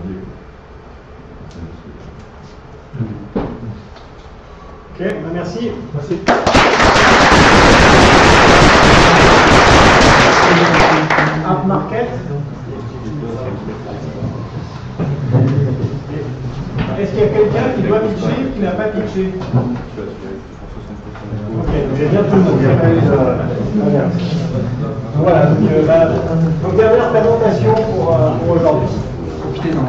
Ok, merci. Merci. App Market. Est-ce qu'il y a quelqu'un qui doit pitcher ou qui n'a pas pitché? Ok, c'est bien tout le monde. Voilà, donc dernière présentation pour aujourd'hui. Profitez-en.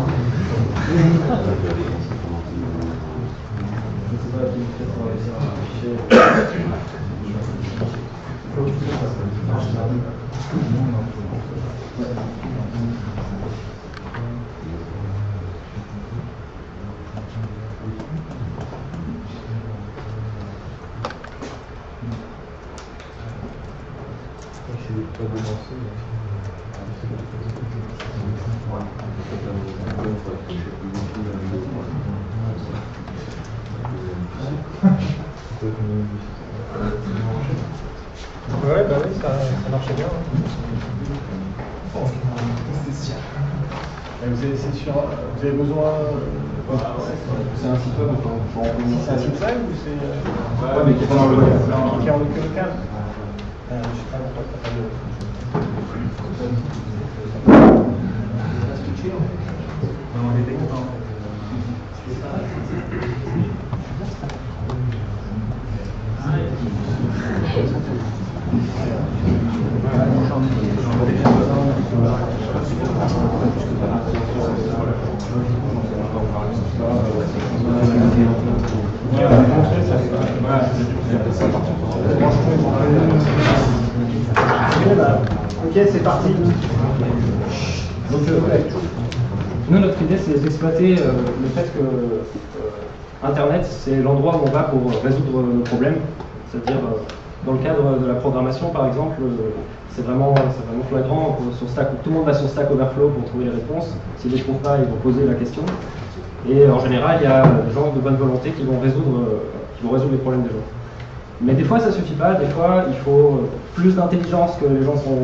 Ouais, bah oui, ça marchait bien. Vous avez besoin. C'est un site web, C'est un site web ou c'est. Ouais, mais qui est pas dans le local. Qui est en local. Je sais pas pourquoi ça s'appelle. Ok, c'est parti. Donc, nous, notre idée, c'est d'exploiter le fait que Internet, c'est l'endroit où on va pour résoudre nos problèmes. C'est-à-dire, dans le cadre de la programmation, par exemple, c'est vraiment flagrant. Sur Stack, tout le monde va sur Stack Overflow pour trouver les réponses. S'ils ne les trouvent pas, ils vont poser la question. Et en général, il y a des gens de bonne volonté qui vont résoudre les problèmes des gens. Mais des fois, ça ne suffit pas. Des fois, il faut plus d'intelligence que les gens sont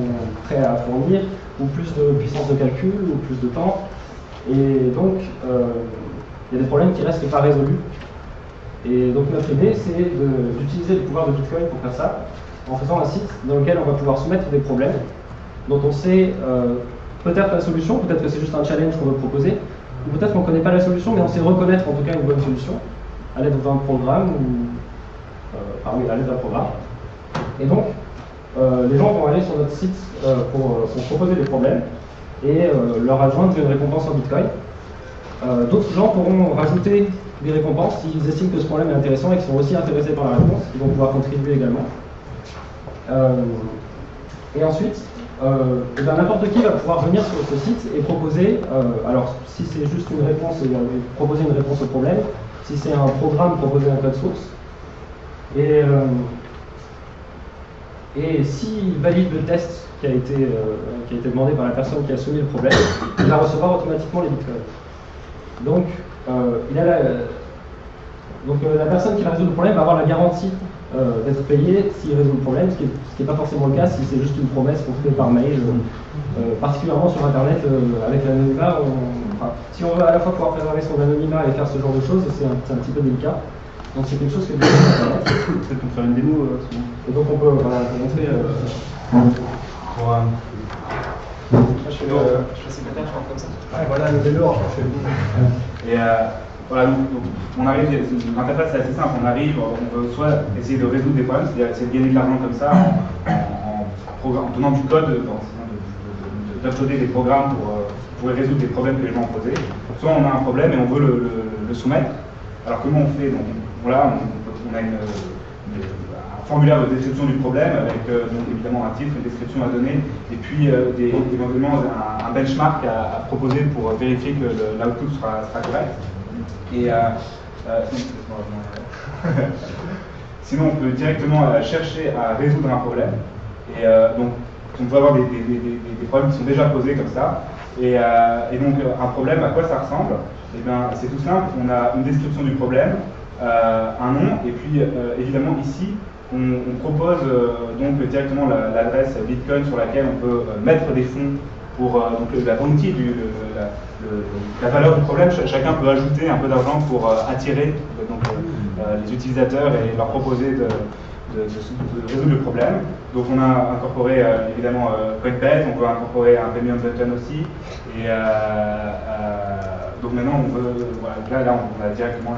prêts à fournir, ou plus de puissance de calcul, ou plus de temps. Et donc, il y a des problèmes qui ne restent pas résolus. Et donc, notre idée, c'est d'utiliser le pouvoir de Bitcoin pour faire ça, en faisant un site dans lequel on va pouvoir soumettre des problèmes dont on sait peut-être la solution, peut-être que c'est juste un challenge qu'on veut proposer, ou peut-être qu'on ne connaît pas la solution, mais on sait reconnaître en tout cas une bonne solution à l'aide d'un programme ou à l'aide d'un programme. Et donc, les gens vont aller sur notre site pour proposer des problèmes et leur adjoindre une récompense en Bitcoin. D'autres gens pourront rajouter des récompenses s'ils estiment que ce problème est intéressant et qu'ils sont aussi intéressés par la réponse. Ils vont pouvoir contribuer également. Et ensuite, n'importe qui va pouvoir venir sur ce site et proposer, alors si c'est juste une réponse, proposer une réponse au problème, si c'est un programme, proposer un code source. Et s'il valide le test qui a été demandé par la personne qui a soumis le problème, il va recevoir automatiquement les bitcoins. Donc, la personne qui va résoudre le problème va avoir la garantie d'être payé s'il résout le problème, ce qui n'est pas forcément le cas si c'est juste une promesse qu'on fait par mail, particulièrement sur Internet avec l'anonymat. Si on veut à la fois pouvoir préserver son anonymat et faire ce genre de choses, c'est un petit peu délicat. Donc c'est quelque chose qui est bien sur Internet. Peut-être qu'on faire une démo. Et donc on peut montrer. Je suis secrétaire, je rentre comme ça. Ouais, voilà, le vélo, Et voilà, donc on arrive, l'interface c'est assez simple, on arrive, on veut soit essayer de résoudre des problèmes, c'est-à-dire essayer de gagner de l'argent comme ça en donnant du code, d'uploader des programmes pour résoudre des problèmes que les gens ont posés. Soit on a un problème et on veut le soumettre. Alors comment on fait? Donc voilà, on a un formulaire de description du problème avec donc évidemment un titre, une description à donner et puis éventuellement un benchmark à proposer pour vérifier que l'output sera correct. Et sinon on peut directement chercher à résoudre un problème. Et donc on peut avoir des problèmes qui sont déjà posés comme ça. Et donc un problème, à quoi ça ressemble? Eh bien c'est tout simple, on a une description du problème, un nom, et puis évidemment ici on propose donc directement l'adresse Bitcoin sur laquelle on peut mettre des fonds pour donc la bounty, la valeur du problème. Chacun peut ajouter un peu d'argent pour attirer donc, les utilisateurs et leur proposer de résoudre le problème. Donc on a incorporé évidemment CoinBet, on peut incorporer un payment button aussi. Et donc maintenant on veut, voilà, là on a directement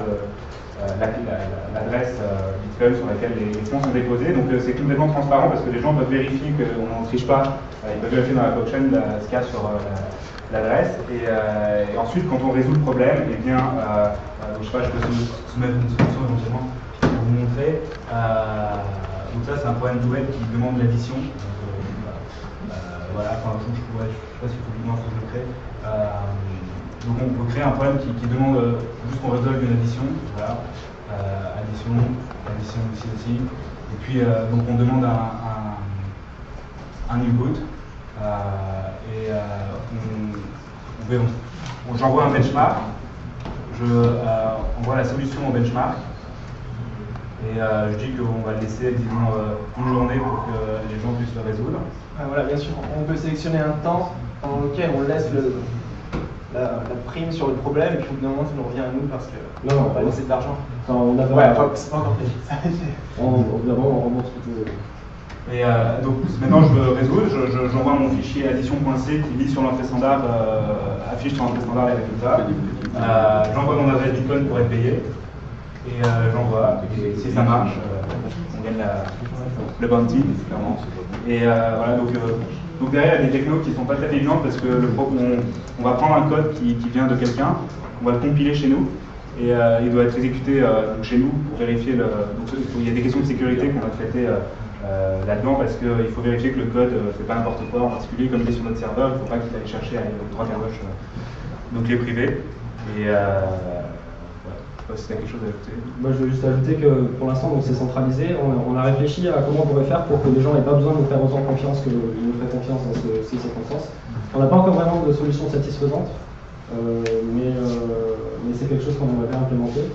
l'adresse Bitcoin sur laquelle les fonds sont déposés. Donc c'est complètement transparent parce que les gens peuvent vérifier qu'on ne triche pas. Ils peuvent vérifier dans la blockchain ce qu'il y a sur l'adresse. Et ensuite quand on résout le problème, et bien, donc, je sais pas, je peux soumettre une solution éventuellement pour vous montrer. Donc ça c'est un problème web qui demande l'addition. Voilà, enfin je sais pas si publiquement je le crée. Donc on peut créer un problème qui demande juste qu'on résolve une addition. Voilà. Addition ici aussi. Et puis donc on demande un input. J'envoie un benchmark. Je envoie la solution au benchmark. Et je dis qu'on va le laisser, disons, une journée pour que les gens puissent le résoudre. Voilà, bien sûr, on peut sélectionner un temps pendant lequel on laisse la prime sur le problème, et puis au bout d'un moment, ça nous revient à nous parce que on va laisser de l'argent. C'est pas encore fait. On rembourse tout. Et donc maintenant, je veux résoudre, j'envoie mon fichier addition.c qui lit sur l'entrée standard, affiche sur l'entrée standard les résultats. J'envoie mon adresse Bitcoin pour être payé. Et j'envoie, et si ça marche, on gagne le bounty, clairement. Et voilà, donc derrière, il y a des technos qui ne sont pas très évidentes parce que on va prendre un code qui vient de quelqu'un, on va le compiler chez nous, et il doit être exécuté donc chez nous pour vérifier donc il y a des questions de sécurité qu'on a traitées là-dedans parce qu'il faut vérifier que le code ne fait pas n'importe quoi, en particulier comme il est sur notre serveur, il ne faut pas qu'il aille chercher à droite à gauche nos clés privées. Et si tu as quelque chose à ajouter. Moi, je veux juste ajouter que pour l'instant, c'est centralisé. On a réfléchi à comment on pourrait faire pour que les gens n'aient pas besoin de nous faire autant confiance qu'ils nous feraient confiance dans ces circonstances. On n'a pas encore vraiment de solution satisfaisante, mais c'est quelque chose qu'on aimerait bien implémenter.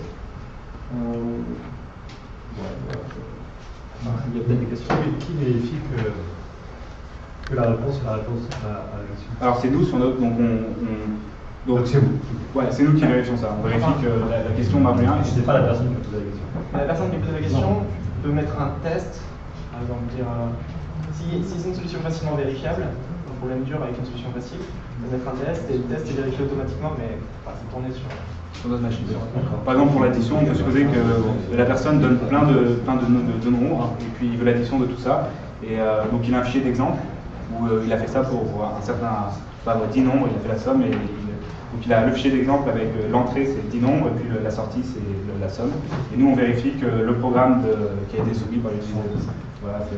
Il y a peut-être des questions. Qui vérifie que la réponse est la réponse à la question? Alors c'est nous sur notre. Donc c'est vous. Ouais, c'est nous qui vérifions ça. On vérifie que la question marche bien. Je ne sais pas la personne qui pose la question. La personne qui pose la question peut mettre un test, par exemple dire si c'est une solution facilement vérifiable, un problème dur avec une solution facile, peut mettre un test et le test est vérifié automatiquement, mais c'est tourné sur notre machine. Par exemple pour l'addition, on peut supposer que la personne donne plein de nombres et puis il veut l'addition de tout ça. Et donc il a un fichier d'exemple où il a fait ça pour un certain 10 nombres, il a fait la somme et donc il a le fichier d'exemple avec l'entrée c'est 10 nombres et puis la sortie c'est la somme. Et nous on vérifie que le programme qui a été soumis par l'utilisateur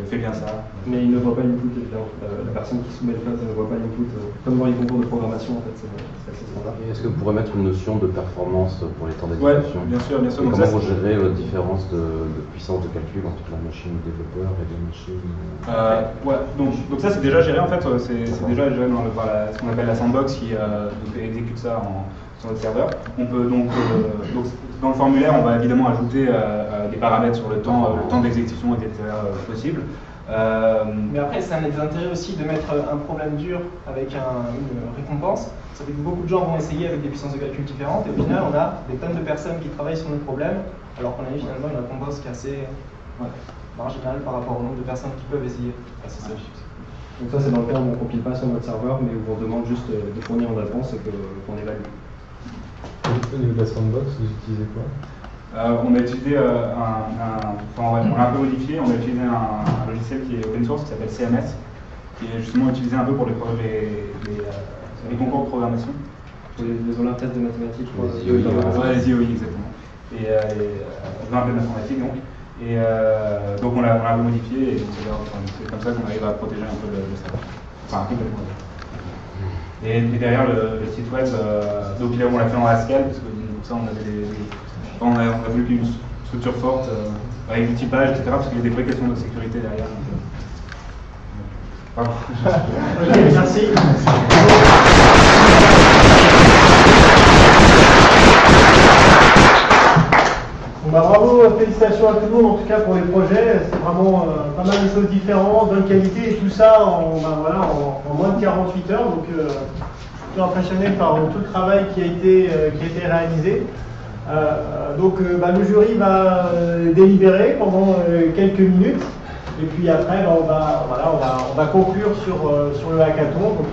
fait bien ça. Mais il ne voit pas l'input évidemment. La personne qui soumet le code ne voit pas l'input. Comme dans les concours de programmation en fait, c'est assez standard. Est-ce que vous pourrez mettre une notion de performance pour les temps d'exécution? Oui, bien sûr. Et comment vous gérez la différence de puissance de calcul entre la machine développeur et la machine... donc ça c'est déjà géré en fait, c'est déjà géré dans ce qu'on appelle la sandbox qui exécute ça sur notre serveur. On peut donc dans le formulaire on va évidemment ajouter des paramètres sur le temps d'exécution etc. possible. Mais après c'est un des intérêts aussi de mettre un problème dur avec une récompense. Ça fait que beaucoup de gens vont essayer avec des puissances de calcul différentes et au final on a des tonnes de personnes qui travaillent sur notre problème alors qu'on a eu finalement une récompense qui est assez marginale par rapport au nombre de personnes qui peuvent essayer. Donc ça c'est dans le cas où on ne compile pas sur notre serveur mais où on demande juste de fournir en réponse et qu'on évalue. Au niveau de la sandbox, vous utilisez quoi? On a utilisé on l'a un peu modifié, on a utilisé un logiciel qui est open source qui s'appelle CMS, qui est justement utilisé un peu pour les concours de programmation. Les Olympiades de mathématiques, je crois. Les IOI, exactement. Et les Olympiades de mathématiques, donc. Et donc on l'a un peu modifié et c'est comme ça qu'on arrive à protéger un peu le serveur. Enfin, complètement. Et derrière le site web, donc là on l'a fait en Haskell, parce que donc ça on a voulu qu'il y ait une structure forte avec du typage, etc. Parce qu'il y a des vraies questions de sécurité derrière. Pardon. Ok, merci. Bon, bravo, félicitations à tout le monde, en tout cas pour les projets. C'est vraiment pas mal de choses différentes, bonne qualité, et tout ça en moins de 48 heures. Donc, je suis plutôt impressionné par tout le travail qui a été réalisé. Le jury va délibérer pendant quelques minutes. Et puis après, on va conclure sur le hackathon. Donc,